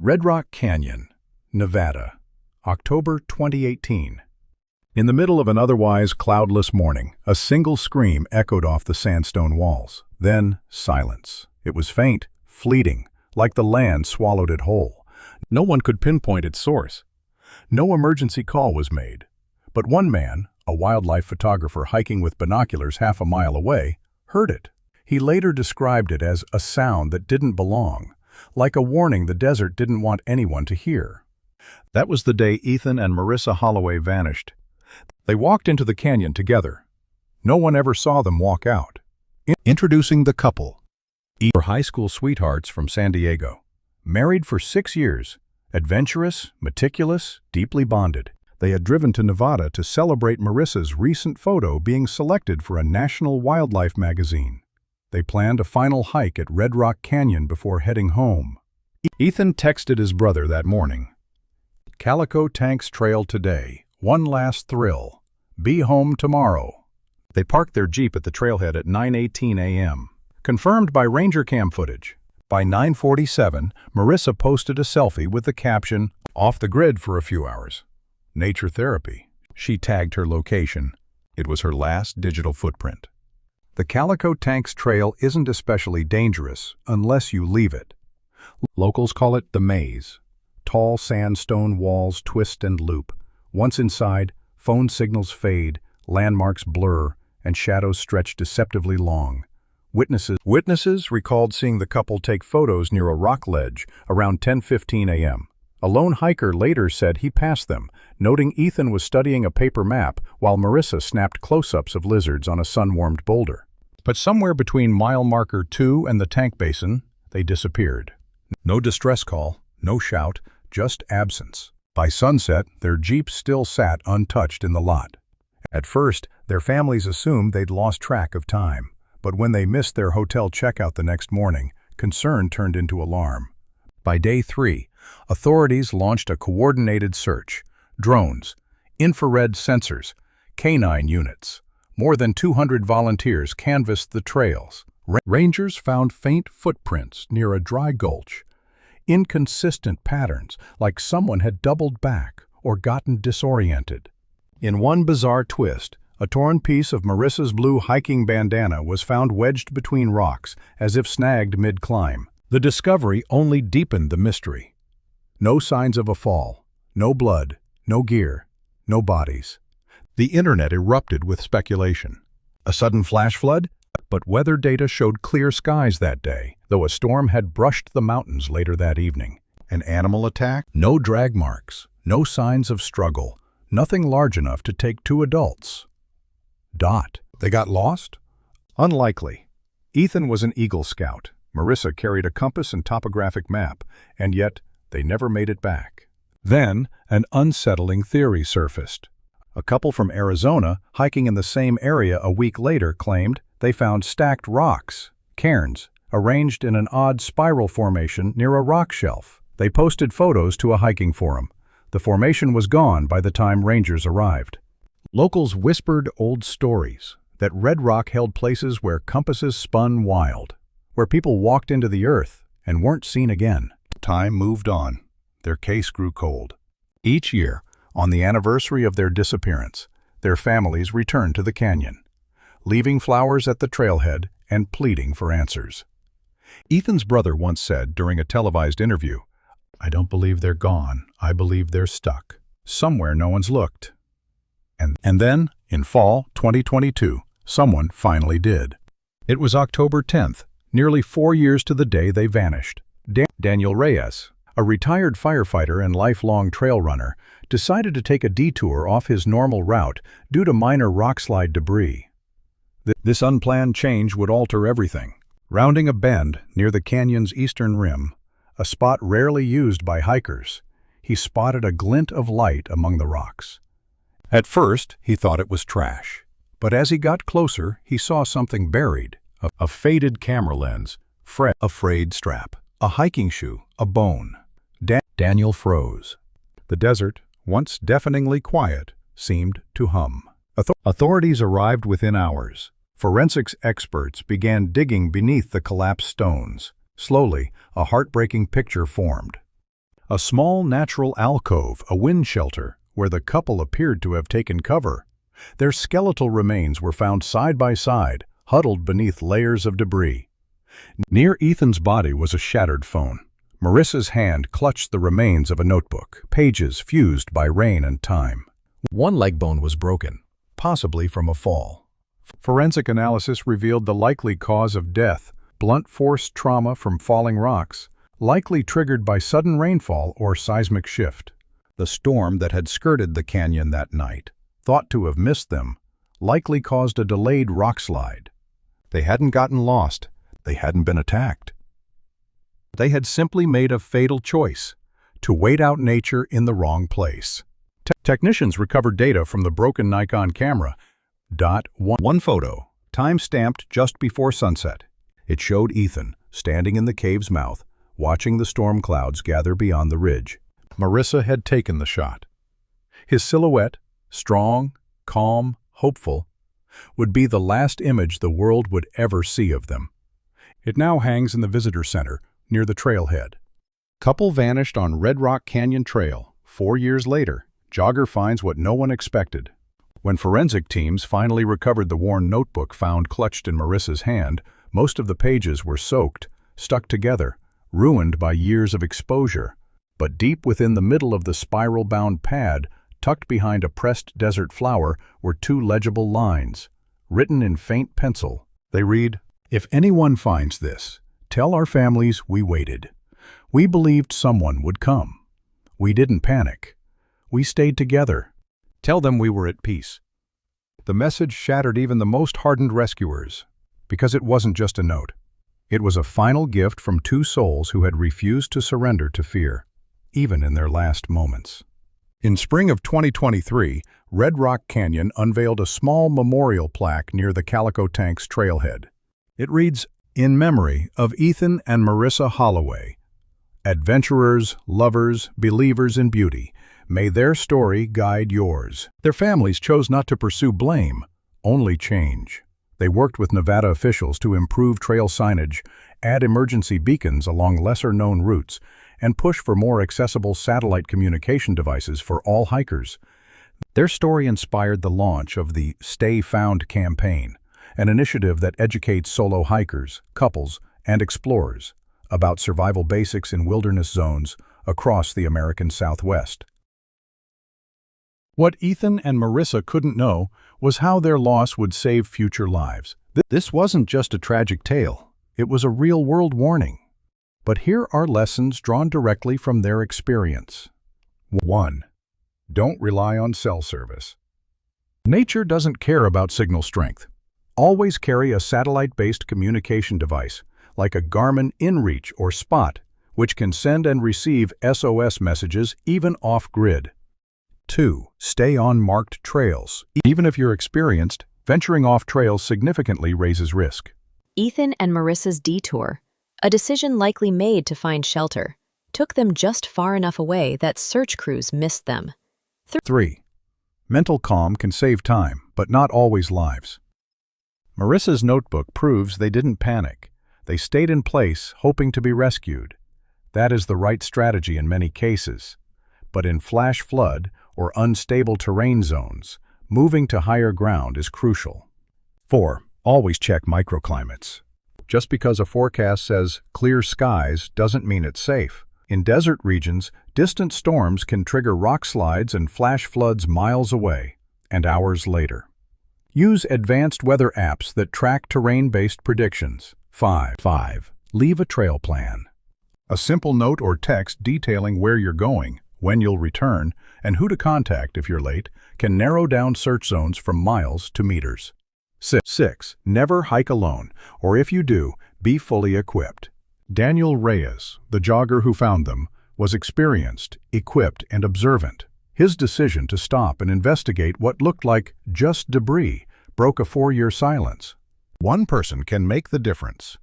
Red Rock Canyon, Nevada, October 2018. In the middle of an otherwise cloudless morning, a single scream echoed off the sandstone walls. Then, silence. It was faint, fleeting, like the land swallowed it whole. No one could pinpoint its source. No emergency call was made. But one man, a wildlife photographer hiking with binoculars half a mile away, heard it. He later described it as a sound that didn't belong, like a warning the desert didn't want anyone to hear. That was the day Ethan and Marissa Holloway vanished. They walked into the canyon together. No one ever saw them walk out. Introducing the couple. Were high school sweethearts from San Diego. Married for 6 years. Adventurous, meticulous, deeply bonded. They had driven to Nevada to celebrate Marissa's recent photo being selected for a national wildlife magazine. They planned a final hike at Red Rock Canyon before heading home. Ethan texted his brother that morning. "Calico Tanks Trail today. One last thrill. Be home tomorrow." They parked their Jeep at the trailhead at 9:18 a.m. Confirmed by Ranger Cam footage. By 9:47, Marissa posted a selfie with the caption, "Off the grid for a few hours. Nature therapy." She tagged her location. It was her last digital footprint. The Calico Tanks Trail isn't especially dangerous unless you leave it. Locals call it the maze. Tall sandstone walls twist and loop. Once inside, phone signals fade, landmarks blur, and shadows stretch deceptively long. Witnesses recalled seeing the couple take photos near a rock ledge around 10:15 a.m. A lone hiker later said he passed them, noting Ethan was studying a paper map while Marissa snapped close-ups of lizards on a sun-warmed boulder. But somewhere between mile marker 2 and the tank basin, they disappeared. No distress call, no shout, just absence. By sunset, their Jeep still sat untouched in the lot. At first, their families assumed they'd lost track of time, but when they missed their hotel checkout the next morning, concern turned into alarm. By day 3, authorities launched a coordinated search. Drones, infrared sensors, canine units. More than 200 volunteers canvassed the trails. Rangers found faint footprints near a dry gulch. Inconsistent patterns, like someone had doubled back or gotten disoriented. In one bizarre twist, a torn piece of Marissa's blue hiking bandana was found wedged between rocks, as if snagged mid-climb. The discovery only deepened the mystery. No signs of a fall, no blood, no gear, no bodies. The internet erupted with speculation. A sudden flash flood? But weather data showed clear skies that day, though a storm had brushed the mountains later that evening. An animal attack? No drag marks, no signs of struggle, nothing large enough to take 2 adults. They got lost? Unlikely. Ethan was an Eagle Scout. Marissa carried a compass and topographic map, and yet they never made it back. Then, an unsettling theory surfaced. A couple from Arizona, hiking in the same area a week later, claimed they found stacked rocks, cairns, arranged in an odd spiral formation near a rock shelf. They posted photos to a hiking forum. The formation was gone by the time rangers arrived. Locals whispered old stories that Red Rock held places where compasses spun wild, where people walked into the earth and weren't seen again. Time moved on. Their case grew cold. Each year, on the anniversary of their disappearance, their families returned to the canyon, leaving flowers at the trailhead and pleading for answers. Ethan's brother once said during a televised interview, "I don't believe they're gone. I believe they're stuck. Somewhere no one's looked." And then, in fall 2022, someone finally did. It was October 10th, nearly 4 years to the day they vanished. Daniel Reyes, a retired firefighter and lifelong trail runner, decided to take a detour off his normal route due to minor rockslide debris. This unplanned change would alter everything. Rounding a bend near the canyon's eastern rim, a spot rarely used by hikers, he spotted a glint of light among the rocks. At first, he thought it was trash, but as he got closer, he saw something buried: a faded camera lens, a frayed strap, a hiking shoe, a bone. Daniel froze. The desert, once deafeningly quiet, seemed to hum. Authorities arrived within hours. Forensics experts began digging beneath the collapsed stones. Slowly, a heartbreaking picture formed. A small natural alcove, a wind shelter, where the couple appeared to have taken cover. Their skeletal remains were found side by side, huddled beneath layers of debris. Near Ethan's body was a shattered phone. Marissa's hand clutched the remains of a notebook, pages fused by rain and time. One leg bone was broken, possibly from a fall. Forensic analysis revealed the likely cause of death: blunt force trauma from falling rocks, likely triggered by sudden rainfall or seismic shift. The storm that had skirted the canyon that night, thought to have missed them, likely caused a delayed rockslide. They hadn't gotten lost. They hadn't been attacked. They had simply made a fatal choice: to wait out nature in the wrong place. Technicians recovered data from the broken Nikon camera. One photo, time-stamped just before sunset. It showed Ethan standing in the cave's mouth, watching the storm clouds gather beyond the ridge. Marissa had taken the shot. His silhouette, strong, calm, hopeful, would be the last image the world would ever see of them. It now hangs in the visitor center, near the trailhead. Couple vanished on Red Rock Canyon Trail. 4 years later, Jogger finds what no one expected. When forensic teams finally recovered the worn notebook found clutched in Marissa's hand, most of the pages were soaked, stuck together, ruined by years of exposure. But deep within the middle of the spiral-bound pad, tucked behind a pressed desert flower, were 2 legible lines, written in faint pencil. They read, "If anyone finds this, tell our families we waited. We believed someone would come. We didn't panic. We stayed together. Tell them we were at peace." The message shattered even the most hardened rescuers, because it wasn't just a note. It was a final gift from 2 souls who had refused to surrender to fear, even in their last moments. In spring of 2023, Red Rock Canyon unveiled a small memorial plaque near the Calico Tank's trailhead. It reads, "In memory of Ethan and Marissa Holloway, adventurers, lovers, believers in beauty, may their story guide yours." Their families chose not to pursue blame, only change. They worked with Nevada officials to improve trail signage, add emergency beacons along lesser-known routes, and push for more accessible satellite communication devices for all hikers. Their story inspired the launch of the Stay Found campaign, an initiative that educates solo hikers, couples, and explorers about survival basics in wilderness zones across the American Southwest. What Ethan and Marissa couldn't know was how their loss would save future lives. This wasn't just a tragic tale, it was a real-world warning. But here are lessons drawn directly from their experience. 1. Don't rely on cell service. Nature doesn't care about signal strength. Always carry a satellite-based communication device, like a Garmin InReach or Spot, which can send and receive SOS messages even off-grid. 2. Stay on marked trails. Even if you're experienced, venturing off trails significantly raises risk. Ethan and Marissa's detour, a decision likely made to find shelter, took them just far enough away that search crews missed them. 3. Mental calm can save time, but not always lives. Marissa's notebook proves they didn't panic. They stayed in place, hoping to be rescued. That is the right strategy in many cases. But in flash flood or unstable terrain zones, moving to higher ground is crucial. 4. Always check microclimates. Just because a forecast says clear skies doesn't mean it's safe. In desert regions, distant storms can trigger rock slides and flash floods miles away, and hours later. Use advanced weather apps that track terrain-based predictions. 5. Leave a trail plan. A simple note or text detailing where you're going, when you'll return, and who to contact if you're late, can narrow down search zones from miles to meters. 6. Never hike alone, or if you do, be fully equipped. Daniel Reyes, the jogger who found them, was experienced, equipped, and observant. His decision to stop and investigate what looked like just debris broke a 4-year silence. One person can make the difference.